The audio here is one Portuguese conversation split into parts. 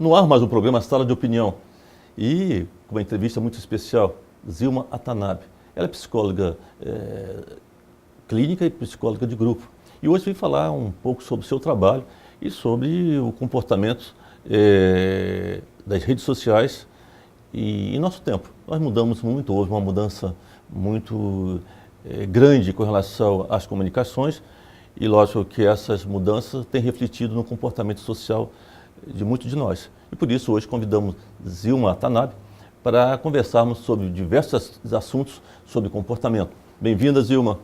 No ar, mais um programa Sala de Opinião. E com uma entrevista muito especial, Zilma Watanabe. Ela é psicóloga clínica e psicóloga de grupo. E hoje vem falar um pouco sobre o seu trabalho e sobre o comportamento das redes sociais e em nosso tempo. Nós mudamos muito, houve uma mudança muito grande com relação às comunicações e lógico que essas mudanças têm refletido no comportamento social de muitos de nós. E por isso hoje convidamos Zilma Watanabe para conversarmos sobre diversos assuntos sobre comportamento. Bem-vinda, Zilma.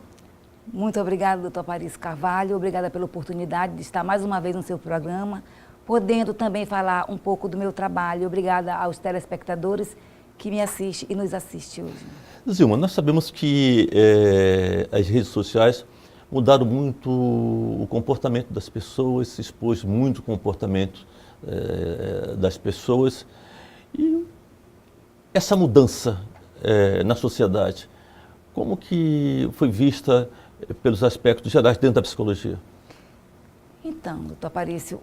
Muito obrigada, doutor Paris Carvalho. Obrigada pela oportunidade de estar mais uma vez no seu programa, podendo também falar um pouco do meu trabalho. Obrigada aos telespectadores que me assistem e nos assistem hoje. Zilma, nós sabemos que as redes sociais mudaram muito o comportamento das pessoas, se expôs muito o comportamento das pessoas. E essa mudança na sociedade, como que foi vista pelos aspectos gerais dentro da psicologia? Então, doutor Aparício,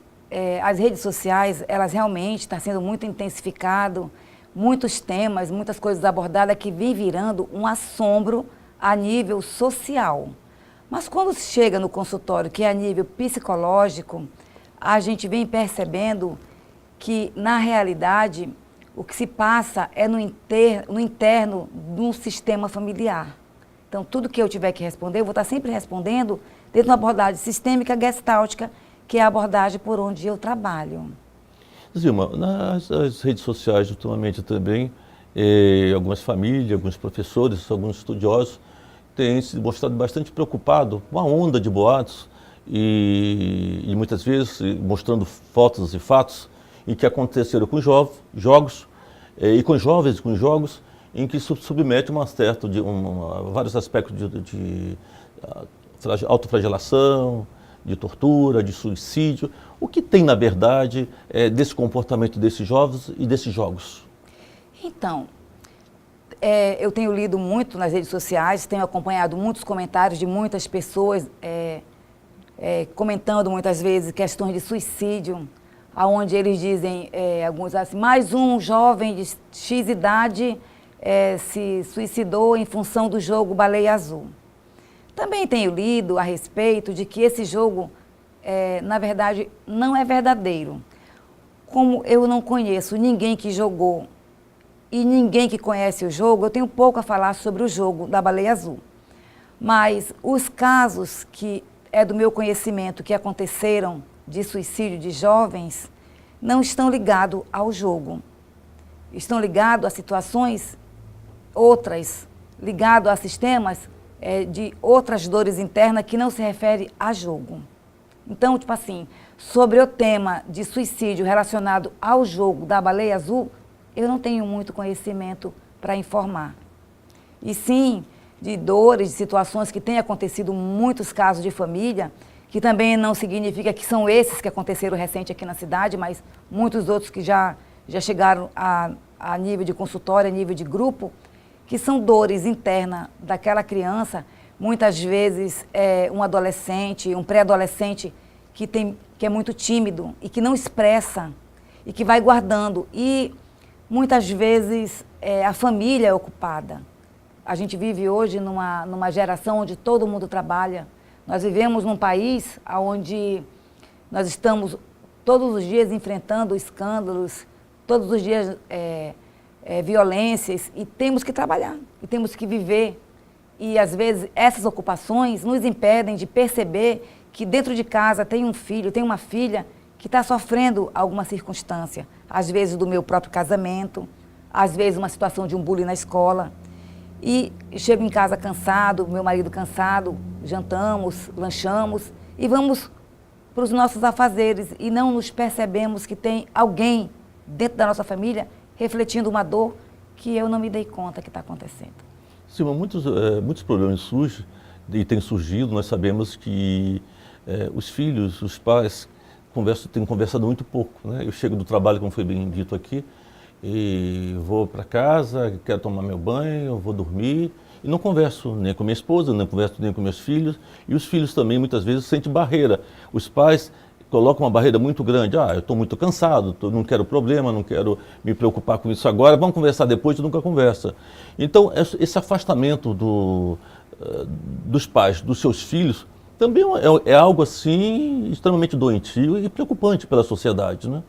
as redes sociais, elas realmente estão sendo muito intensificado, muitos temas, muitas coisas abordadas que vem virando um assombro a nível social. Mas quando se chega no consultório, que é a nível psicológico, a gente vem percebendo que, na realidade, o que se passa é no interno de um sistema familiar. Então, tudo que eu tiver que responder, eu vou estar sempre respondendo dentro de uma abordagem sistêmica gestáltica, que é a abordagem por onde eu trabalho. Zilma, nas redes sociais, ultimamente também, algumas famílias, alguns professores, alguns estudiosos têm se mostrado bastante preocupados com a onda de boatos e muitas vezes mostrando fotos e fatos em que aconteceram com jogos e com jovens com jogos em que submete vários aspectos de autoflagelação, de tortura, de suicídio. O que tem, na verdade, desse comportamento desses jovens e desses jogos? Então, eu tenho lido muito nas redes sociais, tenho acompanhado muitos comentários de muitas pessoas comentando muitas vezes questões de suicídio, onde eles dizem, alguns assim, mais um jovem de X idade se suicidou em função do jogo Baleia Azul. Também tenho lido a respeito de que esse jogo, na verdade, não é verdadeiro. Como eu não conheço ninguém que jogou e ninguém que conhece o jogo, eu tenho pouco a falar sobre o jogo da Baleia Azul. Mas os casos que é do meu conhecimento que aconteceram de suicídio de jovens não estão ligados ao jogo. Estão ligados a situações outras, ligados a sistemas de outras dores internas que não se referem a jogo. Então, tipo assim, sobre o tema de suicídio relacionado ao jogo da Baleia Azul, eu não tenho muito conhecimento para informar. E sim, de dores, de situações que têm acontecido muitos casos de família, que também não significa que são esses que aconteceram recente aqui na cidade, mas muitos outros que já chegaram a nível de consultório, a nível de grupo, que são dores internas daquela criança, muitas vezes um adolescente, um pré-adolescente que é muito tímido e que não expressa e que vai guardando. E muitas vezes a família é ocupada. A gente vive hoje numa geração onde todo mundo trabalha. Nós vivemos num país onde nós estamos todos os dias enfrentando escândalos, todos os dias violências, e temos que trabalhar, e temos que viver. E às vezes essas ocupações nos impedem de perceber que dentro de casa tem um filho, tem uma filha que está sofrendo alguma circunstância. Às vezes do meu próprio casamento, às vezes uma situação de um bullying na escola. E chego em casa cansado, meu marido cansado, jantamos, lanchamos e vamos para os nossos afazeres e não nos percebemos que tem alguém dentro da nossa família refletindo uma dor que eu não me dei conta que está acontecendo. Sim, muitos problemas surgem e têm surgido. Nós sabemos que os filhos, os pais têm conversado muito pouco, né? Eu chego do trabalho, como foi bem dito aqui, e vou para casa, quero tomar meu banho, vou dormir e não converso nem com minha esposa, não converso nem com meus filhos, e os filhos também muitas vezes sentem barreira. Os pais coloca uma barreira muito grande. Eu estou muito cansado, não quero problema, não quero me preocupar com isso agora, vamos conversar depois, nunca conversa. Então, esse afastamento dos pais, dos seus filhos, também é algo assim extremamente doentio e preocupante pela sociedade, né?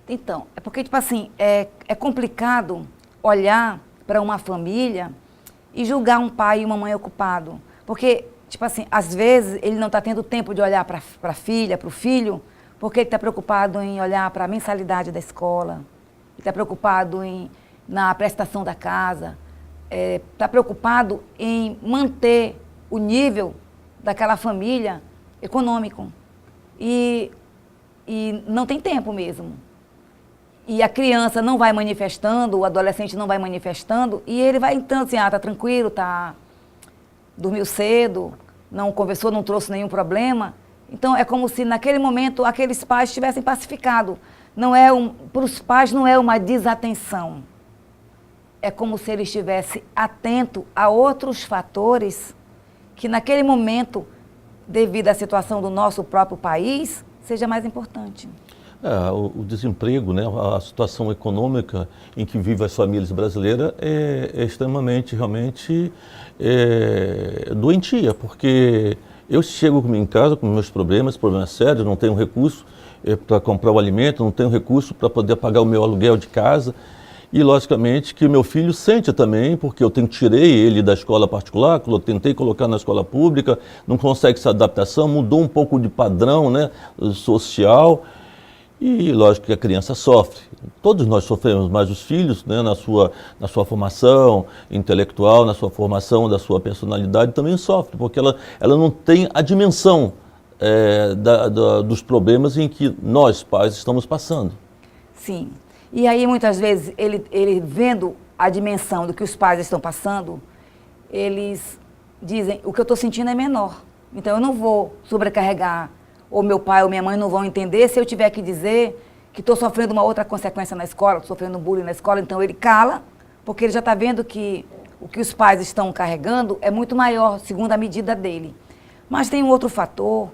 Então, é porque, tipo assim, é complicado olhar para uma família e julgar um pai e uma mãe ocupado. Porque, tipo assim, às vezes ele não está tendo tempo de olhar para a filha, para o filho, porque ele está preocupado em olhar para a mensalidade da escola, está preocupado na prestação da casa, está preocupado em manter o nível daquela família econômico. E não tem tempo mesmo. E a criança não vai manifestando, o adolescente não vai manifestando, e ele vai entrando assim, tá tranquilo, dormiu cedo, não conversou, não trouxe nenhum problema. Então, é como se naquele momento aqueles pais estivessem pacificados. Para os pais não é uma desatenção. É como se ele estivesse atento a outros fatores que naquele momento, devido à situação do nosso próprio país, seja mais importante. O desemprego, né, a situação econômica em que vivem as famílias brasileiras é extremamente, realmente, doentia, porque eu chego em casa com meus problemas sérios, não tenho recurso para comprar o alimento, não tenho recurso para poder pagar o meu aluguel de casa, e logicamente que o meu filho sente também, porque eu tirei ele da escola particular, tentei colocar na escola pública, não consegue essa adaptação, mudou um pouco de padrão, né, social. E lógico que a criança sofre, todos nós sofremos, mas os filhos, né, na sua formação intelectual, na sua formação da sua personalidade também sofrem, porque ela não tem a dimensão dos problemas em que nós, pais, estamos passando. Sim, e aí muitas vezes ele vendo a dimensão do que os pais estão passando, eles dizem, o que eu estou sentindo é menor, então eu não vou sobrecarregar, ou meu pai ou minha mãe não vão entender se eu tiver que dizer que estou sofrendo uma outra consequência na escola, estou sofrendo bullying na escola, então ele cala, porque ele já está vendo que o que os pais estão carregando é muito maior, segundo a medida dele. Mas tem um outro fator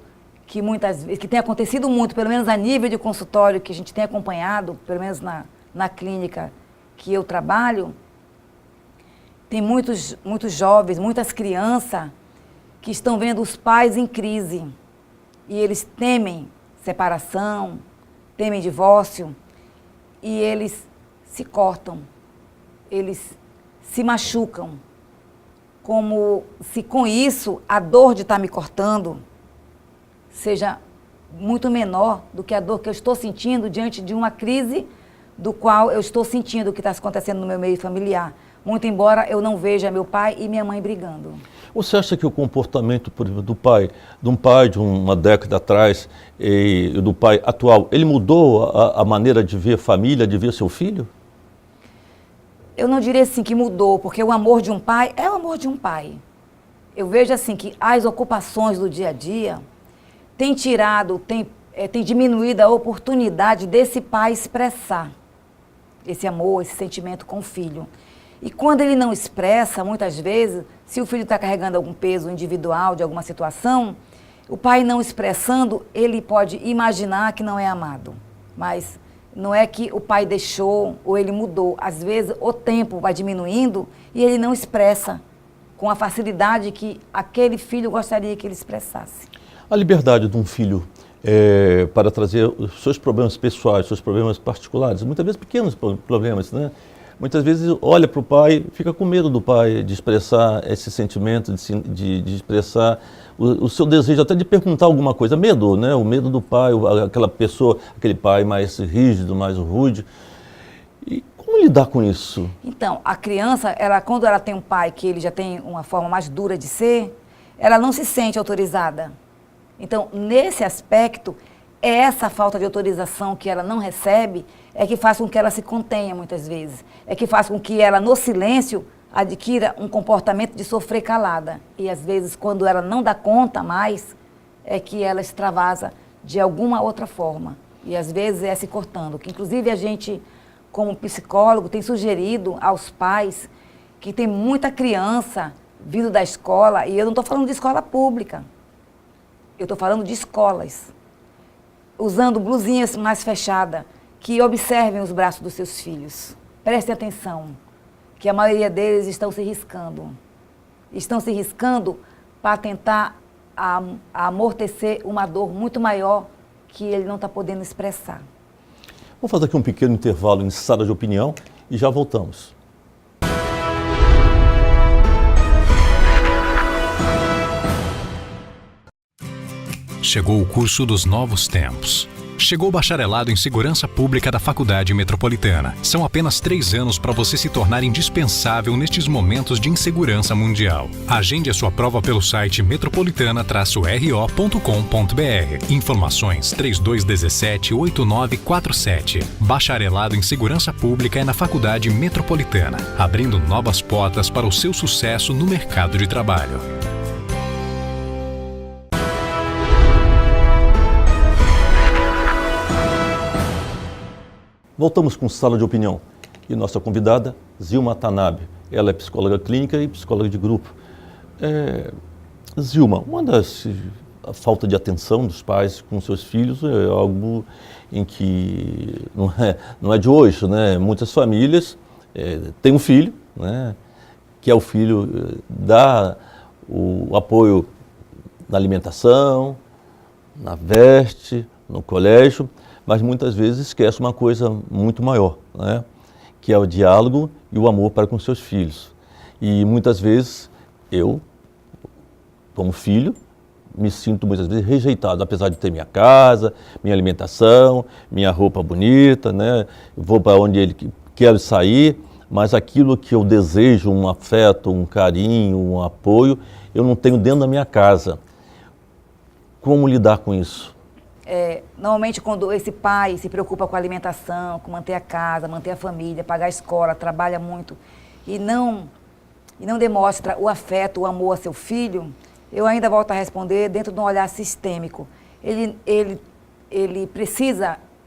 que muitas vezes, que tem acontecido muito, pelo menos a nível de consultório que a gente tem acompanhado, pelo menos na clínica que eu trabalho, tem muitos jovens, muitas crianças que estão vendo os pais em crise. E eles temem separação, temem divórcio, e eles se cortam, eles se machucam, como se com isso a dor de estar me cortando seja muito menor do que a dor que eu estou sentindo diante de uma crise do qual eu estou sentindo o que está acontecendo no meu meio familiar. Muito embora eu não veja meu pai e minha mãe brigando. Você acha que o comportamento, por exemplo, de um pai de uma década atrás e do pai atual, ele mudou a maneira de ver a família, de ver seu filho? Eu não diria assim que mudou, porque o amor de um pai é o amor de um pai. Eu vejo assim que as ocupações do dia a dia têm tem diminuído a oportunidade desse pai expressar esse amor, esse sentimento com o filho. E quando ele não expressa, muitas vezes, se o filho está carregando algum peso individual de alguma situação, o pai não expressando, ele pode imaginar que não é amado. Mas não é que o pai deixou ou ele mudou. Às vezes o tempo vai diminuindo e ele não expressa com a facilidade que aquele filho gostaria que ele expressasse. A liberdade de um filho para trazer os seus problemas pessoais, seus problemas particulares, muitas vezes pequenos problemas, né? Muitas vezes olha para o pai, fica com medo do pai de expressar esse sentimento, de expressar o seu desejo, até de perguntar alguma coisa. Medo, né? O medo do pai, aquela pessoa, aquele pai mais rígido, mais rude. E como lidar com isso? Então, a criança, quando ela tem um pai que ele já tem uma forma mais dura de ser, ela não se sente autorizada. Então, nesse aspecto, essa falta de autorização que ela não recebe é que faz com que ela se contenha muitas vezes. É que faz com que ela, no silêncio, adquira um comportamento de sofrer calada. E às vezes, quando ela não dá conta mais, é que ela extravasa de alguma outra forma. E às vezes é se cortando. Que, inclusive, a gente, como psicólogo, tem sugerido aos pais que tem muita criança vindo da escola, e eu não estou falando de escola pública, eu estou falando de escolas, usando blusinhas mais fechadas, que observem os braços dos seus filhos. Prestem atenção, que a maioria deles estão se riscando. Estão se riscando para tentar amortecer uma dor muito maior que ele não está podendo expressar. Vou fazer aqui um pequeno intervalo em sala de opinião e já voltamos. Chegou o curso dos novos tempos. Chegou o bacharelado em Segurança Pública da Faculdade Metropolitana. São apenas 3 anos para você se tornar indispensável nestes momentos de insegurança mundial. Agende a sua prova pelo site metropolitana-ro.com.br. Informações 3217-8947. Bacharelado em Segurança Pública é na Faculdade Metropolitana, abrindo novas portas para o seu sucesso no mercado de trabalho. Voltamos com Sala de Opinião e nossa convidada, Zilma Tanabe. Ela é psicóloga clínica e psicóloga de grupo. Zilma, a falta de atenção dos pais com seus filhos é algo em que não é de hoje, né? Muitas famílias têm um filho, né? Que é o filho dá o apoio na alimentação, na veste, no colégio, mas muitas vezes esquece uma coisa muito maior, né? Que é o diálogo e o amor para com seus filhos. E muitas vezes eu, como filho, me sinto muitas vezes rejeitado, apesar de ter minha casa, minha alimentação, minha roupa bonita, né? Vou para onde ele quero sair, mas aquilo que eu desejo, um afeto, um carinho, um apoio, eu não tenho dentro da minha casa. Como lidar com isso? Normalmente quando esse pai se preocupa com a alimentação, com manter a casa, manter a família, pagar a escola, trabalha muito e não demonstra o afeto, o amor a seu filho, eu ainda volto a responder dentro de um olhar sistêmico. É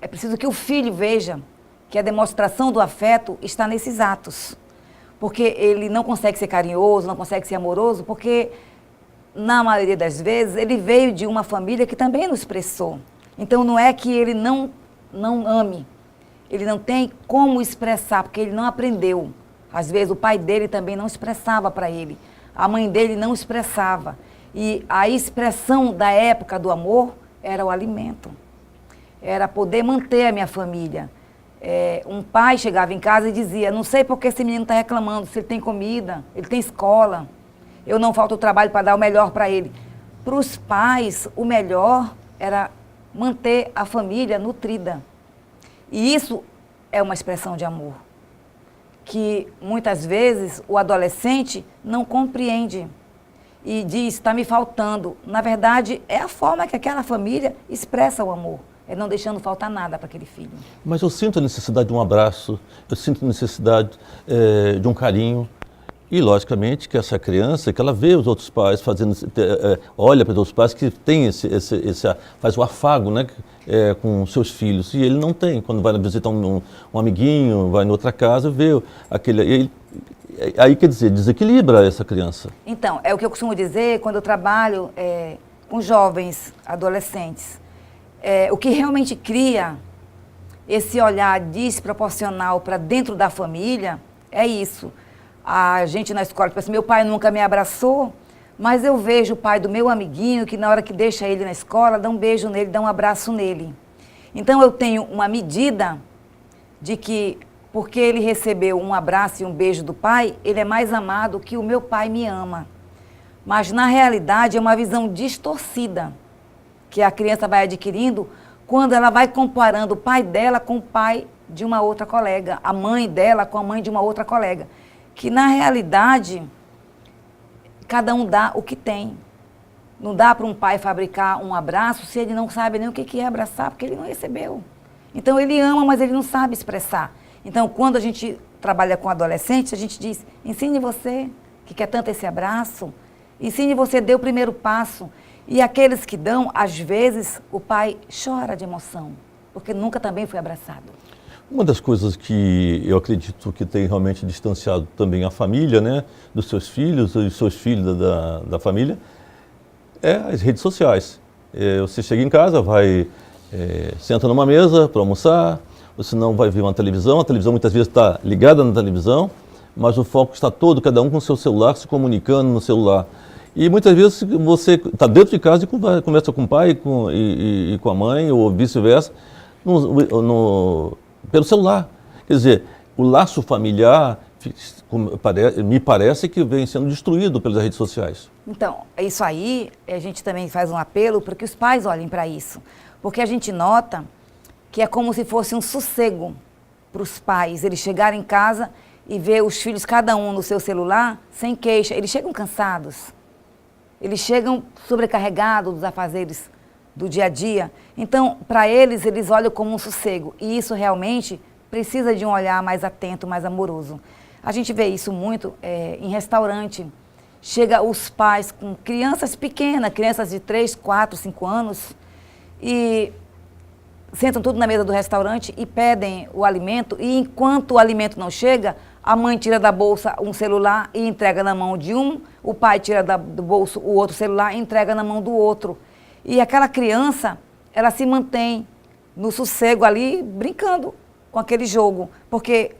preciso que o filho veja que a demonstração do afeto está nesses atos. Porque ele não consegue ser carinhoso, não consegue ser amoroso, porque na maioria das vezes ele veio de uma família que também não expressou. Então não é que ele não ame, ele não tem como expressar, porque ele não aprendeu. Às vezes o pai dele também não expressava para ele, a mãe dele não expressava. E a expressão da época do amor era o alimento, era poder manter a minha família. Um pai chegava em casa e dizia, não sei por que esse menino está reclamando, se ele tem comida, ele tem escola, eu não falto o trabalho para dar o melhor para ele. Para os pais, o melhor era manter a família nutrida. E isso é uma expressão de amor, que muitas vezes o adolescente não compreende e diz, está me faltando. Na verdade, é a forma que aquela família expressa o amor, é não deixando faltar nada para aquele filho. Mas eu sinto a necessidade de um abraço, eu sinto a necessidade de um carinho. E, logicamente, que essa criança, que ela vê os outros pais fazendo, olha para os outros pais que tem faz o afago, né, com seus filhos. E ele não tem. Quando vai visitar um amiguinho, vai em outra casa, vê aquele... Aí, quer dizer, desequilibra essa criança. Então, é o que eu costumo dizer quando eu trabalho com jovens, adolescentes. O que realmente cria esse olhar desproporcional para dentro da família é isso. A gente na escola pensa, meu pai nunca me abraçou, mas eu vejo o pai do meu amiguinho que na hora que deixa ele na escola, dá um beijo nele, dá um abraço nele. Então eu tenho uma medida de que, porque ele recebeu um abraço e um beijo do pai, ele é mais amado que o meu pai me ama. Mas na realidade é uma visão distorcida que a criança vai adquirindo quando ela vai comparando o pai dela com o pai de uma outra colega, a mãe dela com a mãe de uma outra colega. Que na realidade, cada um dá o que tem. Não dá para um pai fabricar um abraço se ele não sabe nem o que é abraçar, porque ele não recebeu. Então ele ama, mas ele não sabe expressar. Então quando a gente trabalha com adolescentes, a gente diz, ensine você, que quer tanto esse abraço, ensine você, dê o primeiro passo. E aqueles que dão, às vezes, o pai chora de emoção, porque nunca também foi abraçado. Uma das coisas que eu acredito que tem realmente distanciado também a família, né, dos seus filhos e seus filhos da família, é as redes sociais. Você chega em casa, vai senta numa mesa para almoçar, ou senão vai ver uma televisão. A televisão muitas vezes está ligada na televisão, mas o foco está todo, cada um com o seu celular, se comunicando no celular. E muitas vezes você está dentro de casa e conversa com o pai e com a mãe, ou vice-versa, pelo celular. Quer dizer, o laço familiar me parece que vem sendo destruído pelas redes sociais. Então, isso aí, a gente também faz um apelo para que os pais olhem para isso. Porque a gente nota que é como se fosse um sossego para os pais. Eles chegarem em casa e ver os filhos, cada um no seu celular, sem queixa. Eles chegam cansados. Eles chegam sobrecarregados dos afazeres do dia a dia. Então, para eles, eles olham como um sossego. E isso realmente precisa de um olhar mais atento, mais amoroso. A gente vê isso muito em restaurante. Chega os pais com crianças pequenas, crianças de 3, 4, 5 anos, e sentam tudo na mesa do restaurante e pedem o alimento. E enquanto o alimento não chega, a mãe tira da bolsa um celular e entrega na mão de um, o pai tira do bolso o outro celular e entrega na mão do outro. E aquela criança, ela se mantém no sossego ali, brincando com aquele jogo. Porque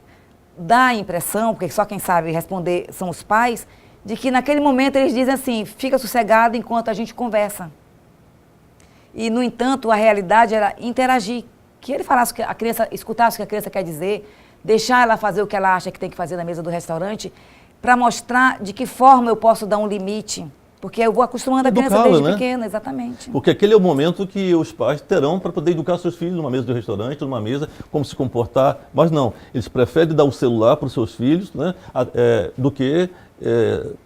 dá a impressão, porque só quem sabe responder são os pais, de que naquele momento eles dizem assim, fica sossegado enquanto a gente conversa. E, no entanto, a realidade era interagir. Que ele falasse, que a criança escutasse o que a criança quer dizer, deixar ela fazer o que ela acha que tem que fazer na mesa do restaurante, para mostrar de que forma eu posso dar um limite. Porque eu vou acostumando a criança desde pequena, exatamente. Porque aquele é o momento que os pais terão para poder educar seus filhos numa mesa de restaurante, numa mesa, como se comportar. Mas não, eles preferem dar o celular para os seus filhos, né, do que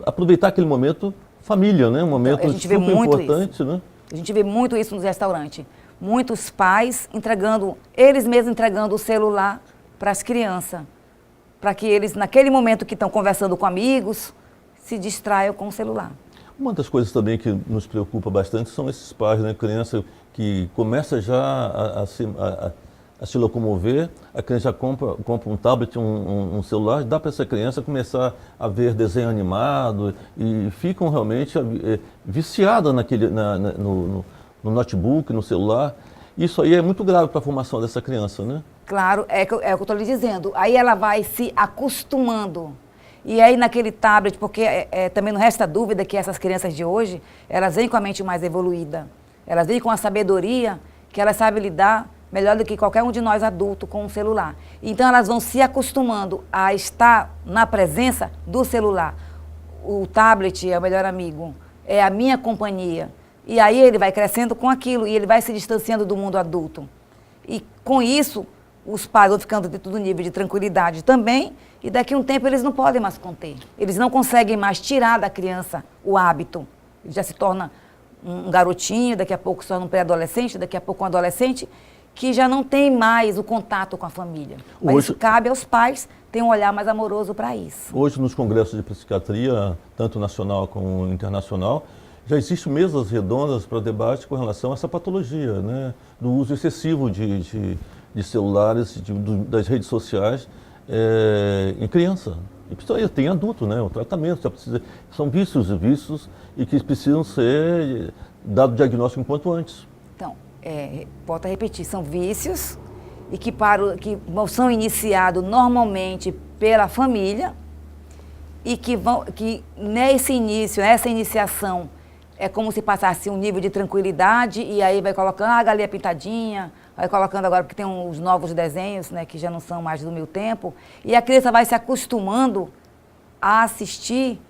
aproveitar aquele momento família, né, um momento super importante. Né? A gente vê muito isso nos restaurantes. Muitos pais eles mesmos entregando o celular para as crianças, para que eles, naquele momento que estão conversando com amigos, se distraiam com o celular. Uma das coisas também que nos preocupa bastante são esses pais, né? Criança que começa já a se locomover, a criança já compra um tablet, um celular, dá para essa criança começar a ver desenho animado e ficam realmente viciadas no notebook, no celular. Isso aí é muito grave para a formação dessa criança, né? Claro, é o que eu estou lhe dizendo. Aí ela vai se acostumando. E aí naquele tablet, porque também não resta dúvida que essas crianças de hoje, elas vêm com a mente mais evoluída. Elas vêm com a sabedoria que elas sabem lidar melhor do que qualquer um de nós adultos com um celular. Então elas vão se acostumando a estar na presença do celular. O tablet é o melhor amigo, é a minha companhia. E aí ele vai crescendo com aquilo e ele vai se distanciando do mundo adulto. E com isso, os pais vão ficando dentro do nível de tranquilidade também, e daqui a um tempo eles não podem mais conter. Eles não conseguem mais tirar da criança o hábito. Ele já se torna um garotinho, daqui a pouco se torna um pré-adolescente, daqui a pouco um adolescente, que já não tem mais o contato com a família. Mas isso cabe aos pais ter um olhar mais amoroso para isso. Hoje, nos congressos de psiquiatria, tanto nacional como internacional, já existem mesas redondas para debate com relação a essa patologia, né? Do uso excessivo de celulares, das redes sociais em criança. E tem adulto, né? O tratamento já precisa, são vícios e que precisam ser dado diagnóstico enquanto antes. Então, volto a repetir, são vícios e que são iniciados normalmente pela família e que nesse início, nessa iniciação, é como se passasse um nível de tranquilidade e aí vai colocando a galinha pintadinha, vai colocando agora, porque tem os novos desenhos, né, que já não são mais do meu tempo, e a criança vai se acostumando a assistir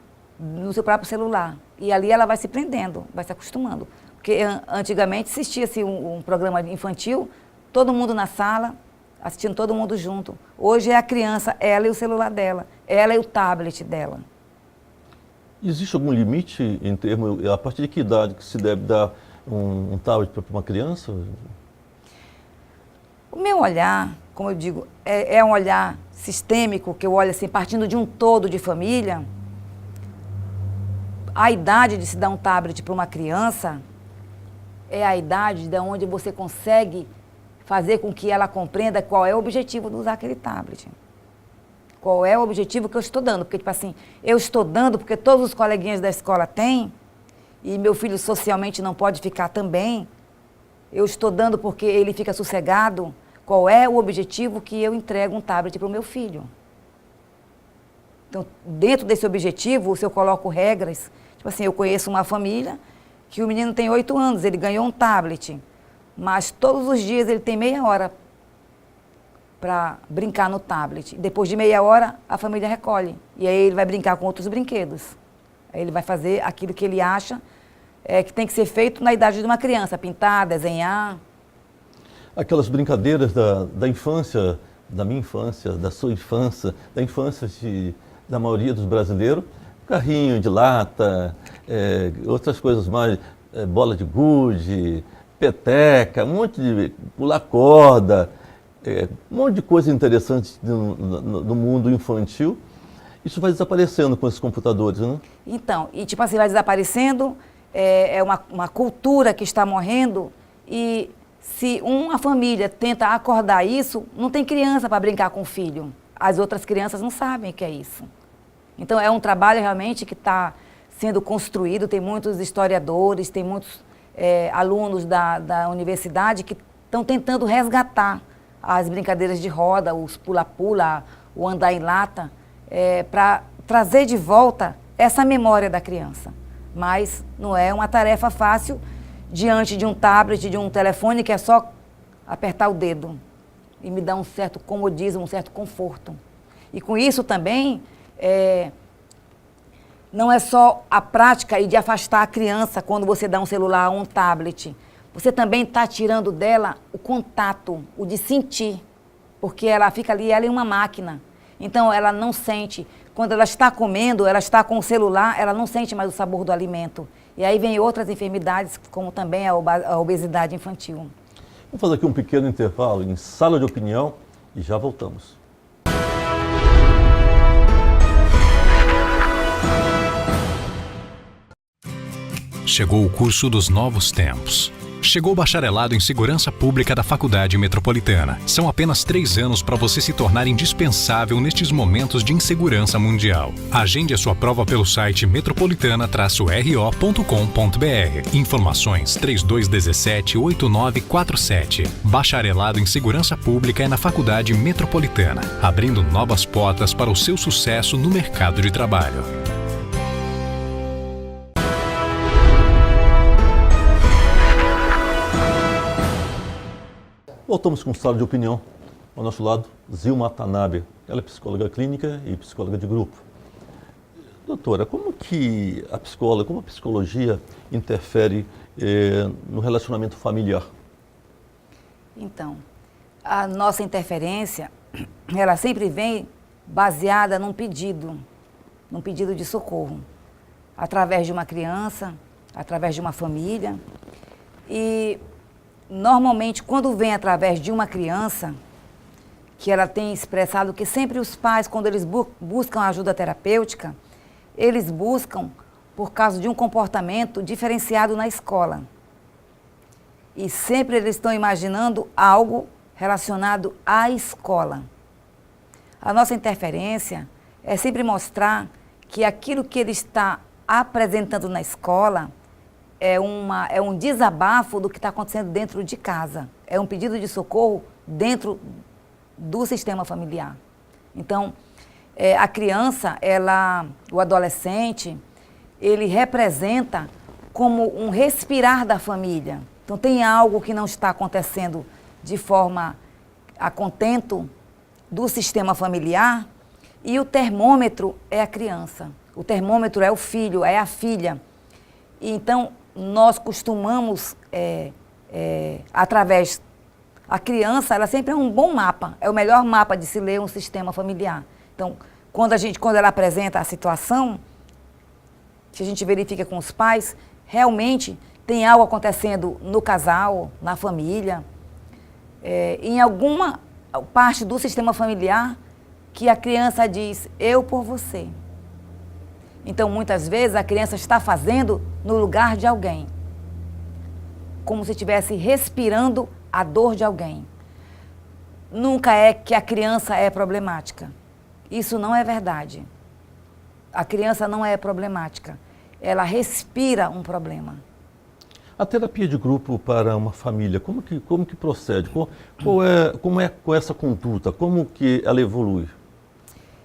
no seu próprio celular. E ali ela vai se prendendo, vai se acostumando. Porque antigamente assistia-se um programa infantil, todo mundo na sala, assistindo todo mundo junto. Hoje é a criança, ela e o celular dela, ela e o tablet dela. Existe algum limite em termos, a partir de que idade que se deve dar um tablet para uma criança? O meu olhar, como eu digo, é um olhar sistêmico, que eu olho assim, partindo de um todo de família. A idade de se dar um tablet para uma criança é a idade de onde você consegue fazer com que ela compreenda qual é o objetivo de usar aquele tablet. Qual é o objetivo que eu estou dando? Porque, tipo assim, eu estou dando porque todos os coleguinhas da escola têm, e meu filho socialmente não pode ficar também. eu estou dando porque ele fica sossegado, qual é o objetivo que eu entrego um tablet para o meu filho. Então, dentro desse objetivo, se eu coloco regras, tipo assim, eu conheço uma família que o menino tem 8 anos, ele ganhou um tablet, mas todos os dias ele tem meia hora para brincar no tablet. Depois de meia hora, a família recolhe. E aí ele vai brincar com outros brinquedos. Aí ele vai fazer aquilo que ele acha que tem que ser feito na idade de uma criança, pintar, desenhar. Aquelas brincadeiras da infância, da minha infância, da sua infância, da infância da maioria dos brasileiros, carrinho de lata, outras coisas mais, bola de gude, peteca, um monte de pular corda, um monte de coisa interessante no mundo infantil. Isso vai desaparecendo com esses computadores, né? Então, e tipo assim, vai desaparecendo, é uma cultura que está morrendo, e se uma família tenta acordar isso, não tem criança para brincar com o filho. As outras crianças não sabem o que é isso. Então, é um trabalho realmente que está sendo construído, tem muitos historiadores, tem muitos alunos da universidade que estão tentando resgatar as brincadeiras de roda, os pula-pula, o andar em lata, para trazer de volta essa memória da criança. Mas não é uma tarefa fácil diante de um tablet, de um telefone, que é só apertar o dedo e me dá um certo comodismo, um certo conforto. E com isso também, não é só a prática e de afastar a criança quando você dá um celular ou um tablet. Você também está tirando dela o contato, o de sentir, porque ela fica ali, ela é uma máquina. Então, ela não sente. Quando ela está comendo, ela está com o celular, ela não sente mais o sabor do alimento. E aí vem outras enfermidades, como também a obesidade infantil. Vamos fazer aqui um pequeno intervalo em Sala de Opinião e já voltamos. Chegou o curso dos novos tempos. Chegou o bacharelado em Segurança Pública da Faculdade Metropolitana. São apenas 3 anos para você se tornar indispensável nestes momentos de insegurança mundial. Agende a sua prova pelo site metropolitana-ro.com.br. Informações 3217-8947. Bacharelado em Segurança Pública é na Faculdade Metropolitana, abrindo novas portas para o seu sucesso no mercado de trabalho. Voltamos com Sala de Opinião. Ao nosso lado, Zilma Tanabe. Ela é psicóloga clínica e psicóloga de grupo. Doutora, como a psicologia interfere no relacionamento familiar? Então, a nossa interferência, ela sempre vem baseada num pedido de socorro, através de uma criança, através de uma família. E normalmente, quando vem através de uma criança, que ela tem expressado que sempre os pais, quando eles buscam ajuda terapêutica, eles buscam por causa de um comportamento diferenciado na escola. E sempre eles estão imaginando algo relacionado à escola. A nossa interferência é sempre mostrar que aquilo que ele está apresentando na escola é um desabafo do que está acontecendo dentro de casa. É um pedido de socorro dentro do sistema familiar. Então, a criança, o adolescente, ele representa como um respirar da família. Então, tem algo que não está acontecendo de forma a contento do sistema familiar, e o termômetro é a criança. O termômetro é o filho, é a filha. E, então, nós costumamos, através... A criança, ela sempre é um bom mapa, é o melhor mapa de se ler um sistema familiar. Então, quando ela apresenta a situação, que a gente verifica com os pais, realmente tem algo acontecendo no casal, na família, em alguma parte do sistema familiar que a criança diz, eu por você. Então, muitas vezes, a criança está fazendo no lugar de alguém, como se estivesse respirando a dor de alguém. Nunca é que a criança é problemática. Isso não é verdade. A criança não é problemática. Ela respira um problema. A terapia de grupo para uma família, como que procede? Como é com essa conduta? Como que ela evolui?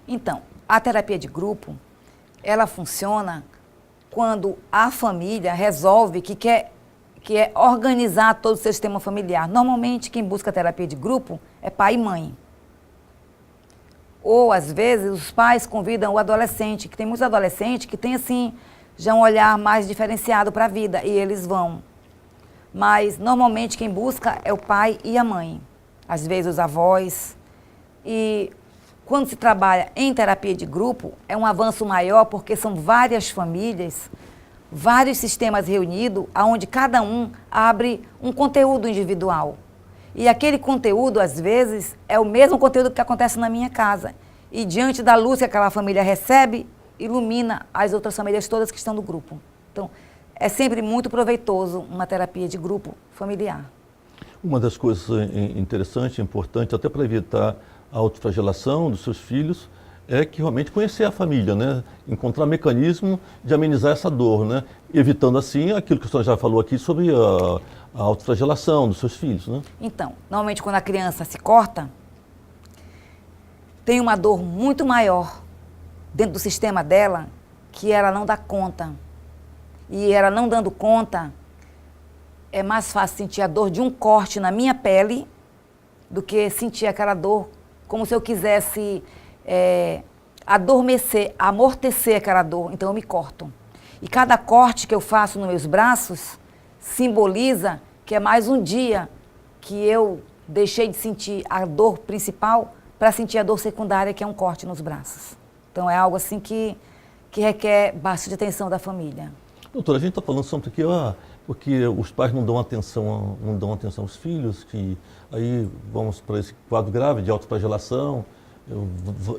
Então, a terapia de grupo, ela funciona quando a família resolve que é organizar todo o seu sistema familiar. Normalmente, quem busca terapia de grupo é pai e mãe. Ou, às vezes, os pais convidam o adolescente, que tem muitos adolescentes que têm, assim, já um olhar mais diferenciado para a vida, e eles vão. Mas, normalmente, quem busca é o pai e a mãe. Às vezes, os avós. E quando se trabalha em terapia de grupo, é um avanço maior, porque são várias famílias, vários sistemas reunidos, onde cada um abre um conteúdo individual. E aquele conteúdo, às vezes, é o mesmo conteúdo que acontece na minha casa. E diante da luz que aquela família recebe, ilumina as outras famílias todas que estão no grupo. Então, é sempre muito proveitoso uma terapia de grupo familiar. Uma das coisas interessantes, importantes, até para evitar a autoflagelação dos seus filhos, é que realmente conhecer a família, né? Encontrar mecanismo de amenizar essa dor, né? Evitando assim aquilo que o senhor já falou aqui sobre a autoflagelação dos seus filhos, né? Então, normalmente quando a criança se corta, tem uma dor muito maior dentro do sistema dela que ela não dá conta. E ela não dando conta, é mais fácil sentir a dor de um corte na minha pele do que sentir aquela dor como se eu quisesse adormecer, amortecer aquela dor. Então eu me corto. E cada corte que eu faço nos meus braços simboliza que é mais um dia que eu deixei de sentir a dor principal para sentir a dor secundária, que é um corte nos braços. Então é algo assim que requer bastante atenção da família. Doutora, a gente está falando sempre aqui, porque os pais não dão atenção aos filhos, que aí vamos para esse quadro grave de autoflagelação,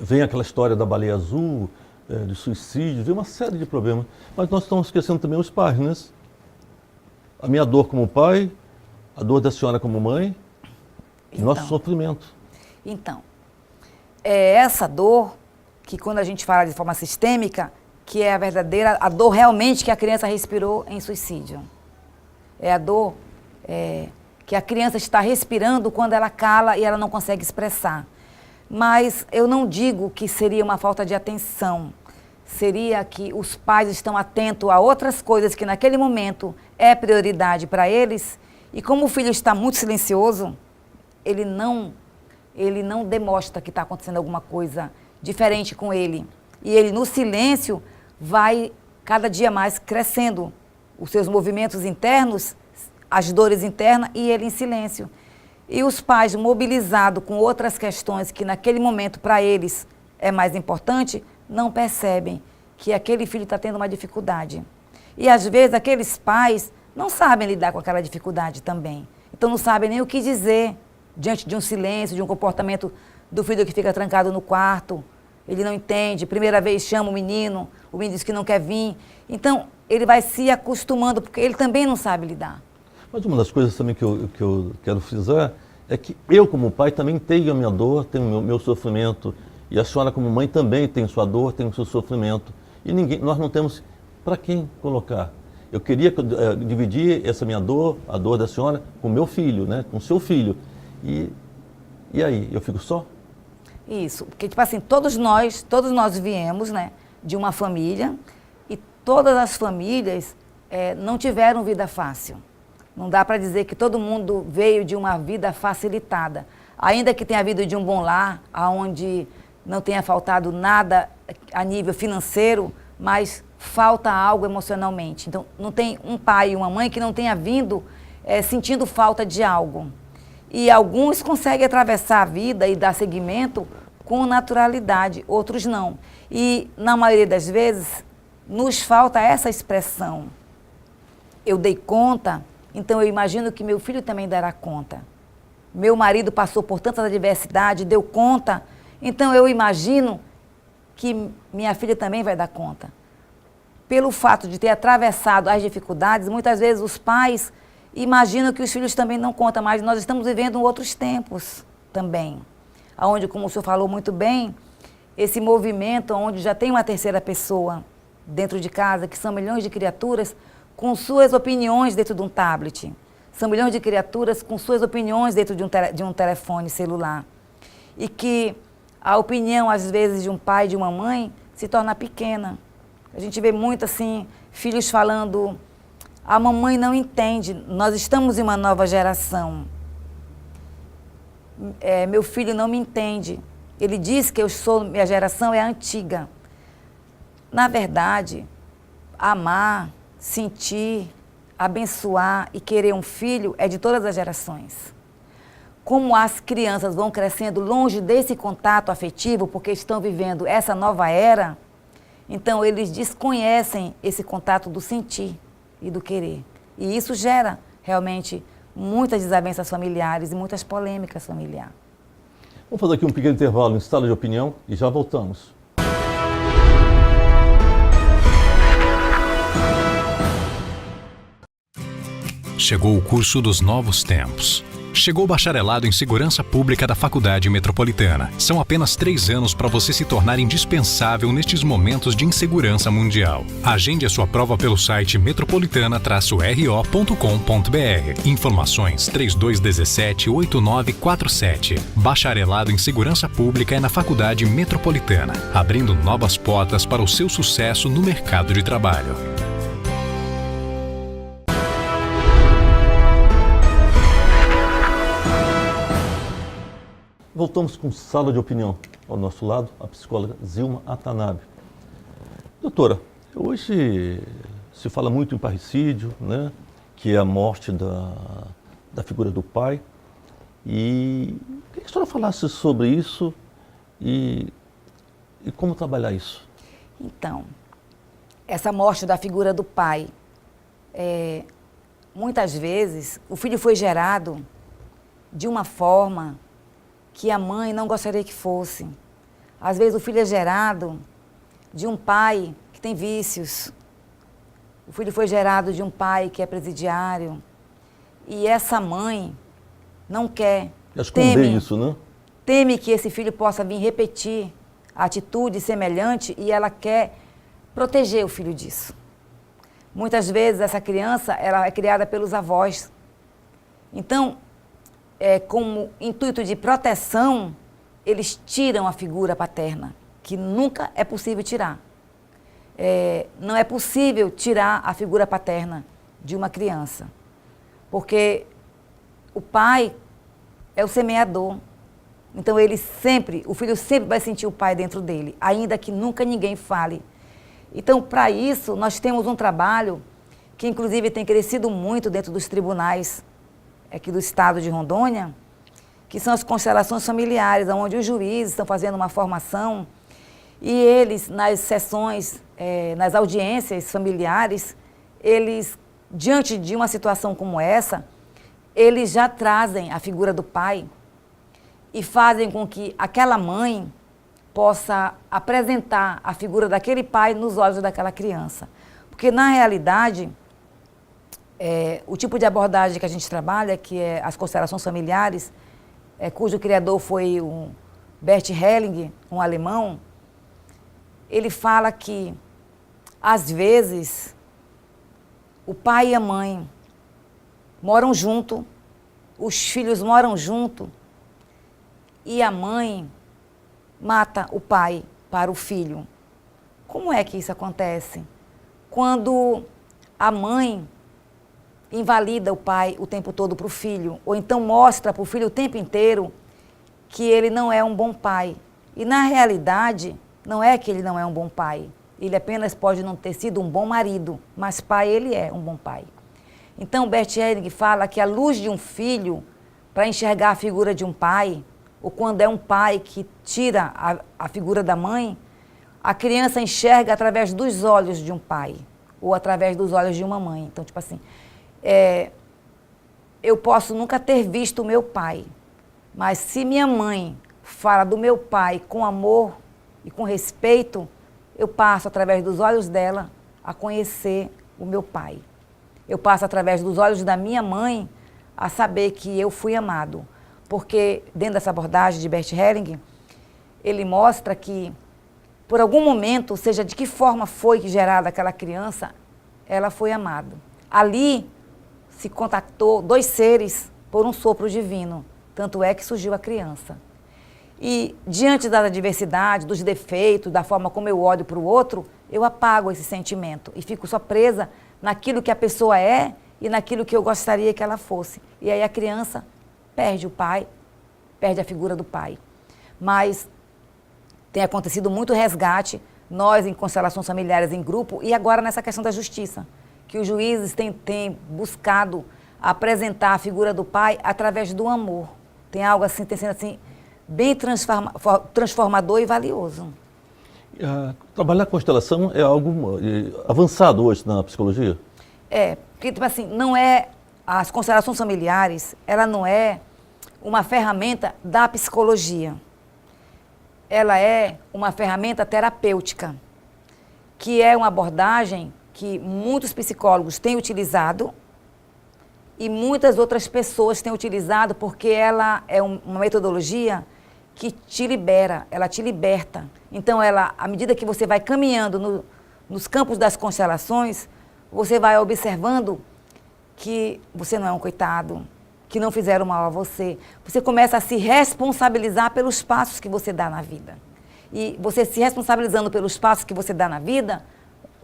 vem aquela história da baleia azul, de suicídio, vem uma série de problemas. Mas nós estamos esquecendo também os pais, né? A minha dor como pai, a dor da senhora como mãe, e nosso sofrimento. Então, é essa dor que quando a gente fala de forma sistêmica, que é a verdadeira, a dor realmente que a criança respirou em suicídio. É a dor que a criança está respirando quando ela cala e ela não consegue expressar. Mas eu não digo que seria uma falta de atenção. Seria que os pais estão atentos a outras coisas que naquele momento é prioridade para eles. E como o filho está muito silencioso, ele não demonstra que está acontecendo alguma coisa diferente com ele. E ele, no silêncio, vai cada dia mais crescendo os seus movimentos internos, as dores internas, e ele em silêncio. E os pais, mobilizados com outras questões que naquele momento para eles é mais importante, não percebem que aquele filho está tendo uma dificuldade. E às vezes aqueles pais não sabem lidar com aquela dificuldade também. Então não sabem nem o que dizer diante de um silêncio, de um comportamento do filho que fica trancado no quarto. Ele não entende, primeira vez chama o menino diz que não quer vir. Então ele vai se acostumando, porque ele também não sabe lidar. Mas uma das coisas também que eu quero frisar é que eu, como pai, também tenho a minha dor, tenho o meu sofrimento. E a senhora, como mãe, também tem sua dor, tem o seu sofrimento. E nós não temos para quem colocar. Eu queria dividir essa minha dor, a dor da senhora, com o meu filho, né? Com o seu filho. E aí, eu fico só? Isso, porque tipo assim, todos nós viemos, né, de uma família, e todas as famílias não tiveram vida fácil. Não dá para dizer que todo mundo veio de uma vida facilitada. Ainda que tenha vindo de um bom lar, onde não tenha faltado nada a nível financeiro, mas falta algo emocionalmente. Então, não tem um pai e uma mãe que não tenha vindo sentindo falta de algo. E alguns conseguem atravessar a vida e dar seguimento com naturalidade, outros não. E, na maioria das vezes, nos falta essa expressão. Eu dei conta, então eu imagino que meu filho também dará conta. Meu marido passou por tanta adversidade, deu conta, então eu imagino que minha filha também vai dar conta. Pelo fato de ter atravessado as dificuldades, muitas vezes os pais imaginam que os filhos também não contam, mas nós estamos vivendo outros tempos também. Onde, como o senhor falou muito bem, esse movimento onde já tem uma terceira pessoa dentro de casa, que são milhões de criaturas, com suas opiniões dentro de um tablet. São milhões de criaturas com suas opiniões dentro de um telefone celular. E que a opinião, às vezes, de um pai e de uma mãe se torna pequena. A gente vê muito, assim, filhos falando, a mamãe não entende, nós estamos em uma nova geração. Meu filho não me entende. Ele diz que minha geração é a antiga. Na verdade, amar, sentir, abençoar e querer um filho é de todas as gerações. Como as crianças vão crescendo longe desse contato afetivo, porque estão vivendo essa nova era, então eles desconhecem esse contato do sentir e do querer. E isso gera realmente muitas desavenças familiares e muitas polêmicas familiares. Vamos fazer aqui um pequeno intervalo, um estado de opinião e já voltamos. Chegou o curso dos novos tempos. Chegou o bacharelado em Segurança Pública da Faculdade Metropolitana. São apenas 3 anos para você se tornar indispensável nestes momentos de insegurança mundial. Agende a sua prova pelo site metropolitana-ro.com.br. Informações 3217-8947. Bacharelado em Segurança Pública é na Faculdade Metropolitana, abrindo novas portas para o seu sucesso no mercado de trabalho. Voltamos com sala de opinião. Ao nosso lado, a psicóloga Zilma Atanabe. Doutora, hoje se fala muito em parricídio, né? Que é a morte da figura do pai. E queria que a senhora falasse sobre isso e como trabalhar isso. Então, essa morte da figura do pai, muitas vezes o filho foi gerado de uma forma que a mãe não gostaria que fosse. Às vezes o filho é gerado de um pai que tem vícios. O filho foi gerado de um pai que é presidiário. E essa mãe não quer, esconder isso, né? Teme que esse filho possa vir repetir a atitude semelhante e ela quer proteger o filho disso. Muitas vezes essa criança ela é criada pelos avós. Então, como intuito de proteção, eles tiram a figura paterna, que nunca é possível tirar. Não é possível tirar a figura paterna de uma criança, porque o pai é o semeador. Então o filho sempre vai sentir o pai dentro dele, ainda que nunca ninguém fale. Então, para isso, nós temos um trabalho que, inclusive, tem crescido muito dentro dos tribunais aqui do estado de Rondônia, que são as constelações familiares, onde os juízes estão fazendo uma formação e eles, nas sessões, nas audiências familiares, eles, diante de uma situação como essa, eles já trazem a figura do pai e fazem com que aquela mãe possa apresentar a figura daquele pai nos olhos daquela criança. Porque, na realidade, o tipo de abordagem que a gente trabalha, que é as constelações familiares, cujo criador foi o Bert Helling, um alemão, ele fala que, às vezes, o pai e a mãe moram junto, os filhos moram junto, e a mãe mata o pai para o filho. Como é que isso acontece? Quando a mãe invalida o pai o tempo todo para o filho, ou então mostra para o filho o tempo inteiro que ele não é um bom pai. E, na realidade, não é que ele não é um bom pai. Ele apenas pode não ter sido um bom marido, mas pai ele é um bom pai. Então, Bert Helling fala que a luz de um filho, para enxergar a figura de um pai, ou quando é um pai que tira a figura da mãe, a criança enxerga através dos olhos de um pai, ou através dos olhos de uma mãe. Então, tipo assim, eu posso nunca ter visto o meu pai, mas se minha mãe fala do meu pai com amor e com respeito, eu passo através dos olhos dela a conhecer o meu pai. Eu passo através dos olhos da minha mãe a saber que eu fui amado. Porque dentro dessa abordagem de Bert Helling, ele mostra que, por algum momento, seja de que forma foi gerada aquela criança, ela foi amada. Ali se contactou dois seres por um sopro divino. Tanto é que surgiu a criança. E diante da adversidade, dos defeitos, da forma como eu olho para o outro, eu apago esse sentimento e fico só presa naquilo que a pessoa é e naquilo que eu gostaria que ela fosse. E aí a criança perde o pai, perde a figura do pai. Mas tem acontecido muito resgate, nós em constelações familiares em grupo e agora nessa questão da justiça, que os juízes têm buscado apresentar a figura do pai através do amor. Tem algo assim, tem sendo assim, bem transformador e valioso. Trabalhar com constelação é algo avançado hoje na psicologia? Porque, tipo assim, não é, as constelações familiares, ela não é uma ferramenta da psicologia. Ela é uma ferramenta terapêutica, que é uma abordagem que muitos psicólogos têm utilizado e muitas outras pessoas têm utilizado porque ela é uma metodologia que te libera, ela te liberta. Então, à medida que você vai caminhando nos campos das constelações, você vai observando que você não é um coitado, que não fizeram mal a você. Você começa a se responsabilizar pelos passos que você dá na vida. E você se responsabilizando pelos passos que você dá na vida,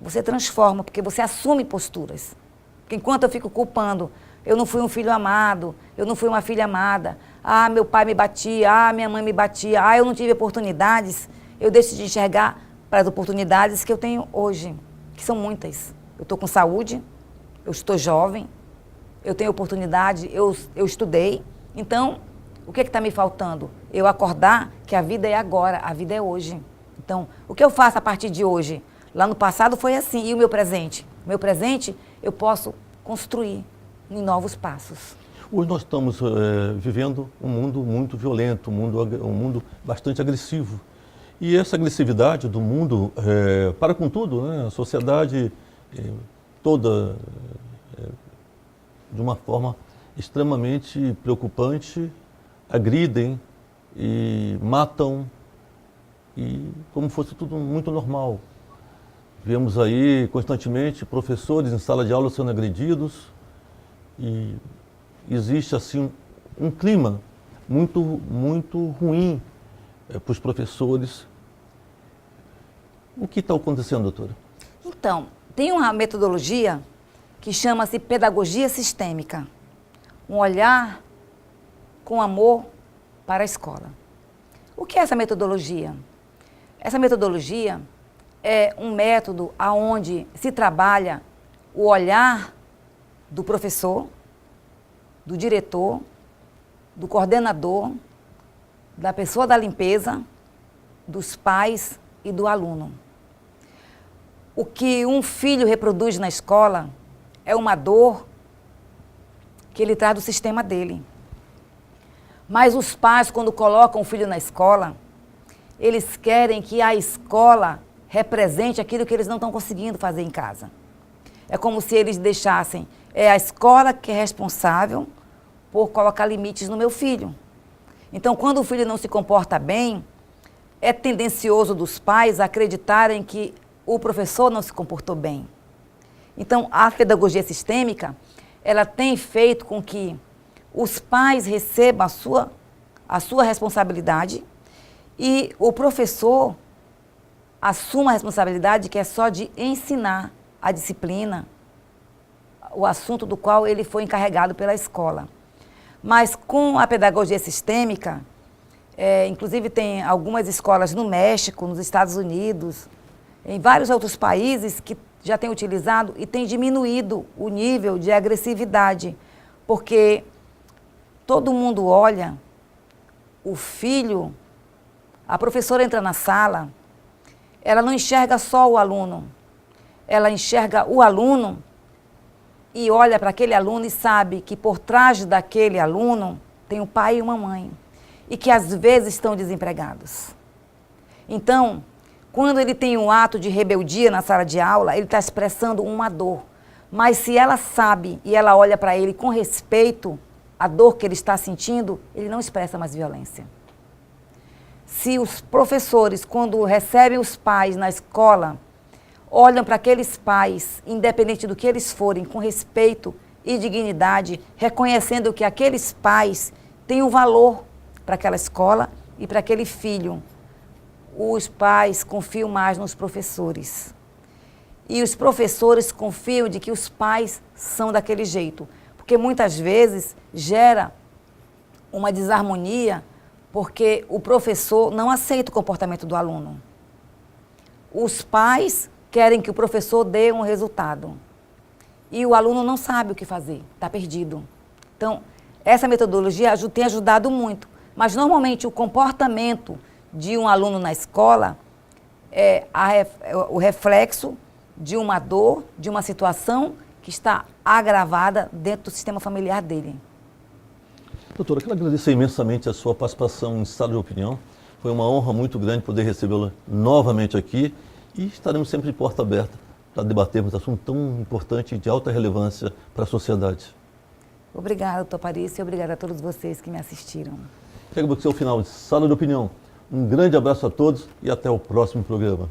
você transforma, porque você assume posturas. Porque enquanto eu fico culpando, eu não fui um filho amado, eu não fui uma filha amada, meu pai me batia, minha mãe me batia, eu não tive oportunidades, eu deixo de enxergar para as oportunidades que eu tenho hoje, que são muitas. Eu estou com saúde, eu estou jovem, eu tenho oportunidade, eu estudei. Então, o que está me faltando? Eu acordar que a vida é agora, a vida é hoje. Então, o que eu faço a partir de hoje? Lá no passado foi assim, e o meu presente? O meu presente eu posso construir em novos passos. Hoje nós estamos vivendo um mundo muito violento, um mundo bastante agressivo. E essa agressividade do mundo para com tudo, né? A sociedade toda, de uma forma extremamente preocupante, agridem e matam, e como fosse tudo muito normal. Vemos aí constantemente professores em sala de aula sendo agredidos e existe assim um clima muito ruim para os professores. O que está acontecendo, doutora? Então, tem uma metodologia que chama-se pedagogia sistêmica. Um olhar com amor para a escola. O que é essa metodologia? Essa metodologia é um método onde se trabalha o olhar do professor, do diretor, do coordenador, da pessoa da limpeza, dos pais e do aluno. O que um filho reproduz na escola é uma dor que ele traz do sistema dele. Mas os pais, quando colocam o filho na escola, eles querem que a escola represente aquilo que eles não estão conseguindo fazer em casa. É como se eles deixassem, a escola que é responsável por colocar limites no meu filho. Então, quando o filho não se comporta bem, é tendencioso dos pais acreditarem que o professor não se comportou bem. Então, a pedagogia sistêmica, ela tem feito com que os pais recebam a sua responsabilidade e o professor assuma a responsabilidade que é só de ensinar a disciplina, o assunto do qual ele foi encarregado pela escola. Mas com a pedagogia sistêmica, inclusive tem algumas escolas no México, nos Estados Unidos, em vários outros países que já têm utilizado e têm diminuído o nível de agressividade, porque todo mundo olha, o filho, a professora entra na sala, ela não enxerga só o aluno, ela enxerga o aluno e olha para aquele aluno e sabe que por trás daquele aluno tem um pai e uma mãe e que às vezes estão desempregados. Então, quando ele tem um ato de rebeldia na sala de aula, ele está expressando uma dor. Mas se ela sabe e ela olha para ele com respeito, a dor que ele está sentindo, ele não expressa mais violência. Se os professores, quando recebem os pais na escola, olham para aqueles pais, independente do que eles forem, com respeito e dignidade, reconhecendo que aqueles pais têm um valor para aquela escola e para aquele filho. Os pais confiam mais nos professores. E os professores confiam de que os pais são daquele jeito. Porque muitas vezes gera uma desarmonia porque o professor não aceita o comportamento do aluno. Os pais querem que o professor dê um resultado. E o aluno não sabe o que fazer, está perdido. Então, essa metodologia tem ajudado muito. Mas, normalmente, o comportamento de um aluno na escola é o reflexo de uma dor, de uma situação que está agravada dentro do sistema familiar dele. Doutora, quero agradecer imensamente a sua participação em Estado de Opinião. Foi uma honra muito grande poder recebê-la novamente aqui e estaremos sempre de porta aberta para debatermos um assunto tão importante e de alta relevância para a sociedade. Obrigada, doutor Paris, e obrigada a todos vocês que me assistiram. Chegamos ao final de Sala de Opinião. Um grande abraço a todos e até o próximo programa.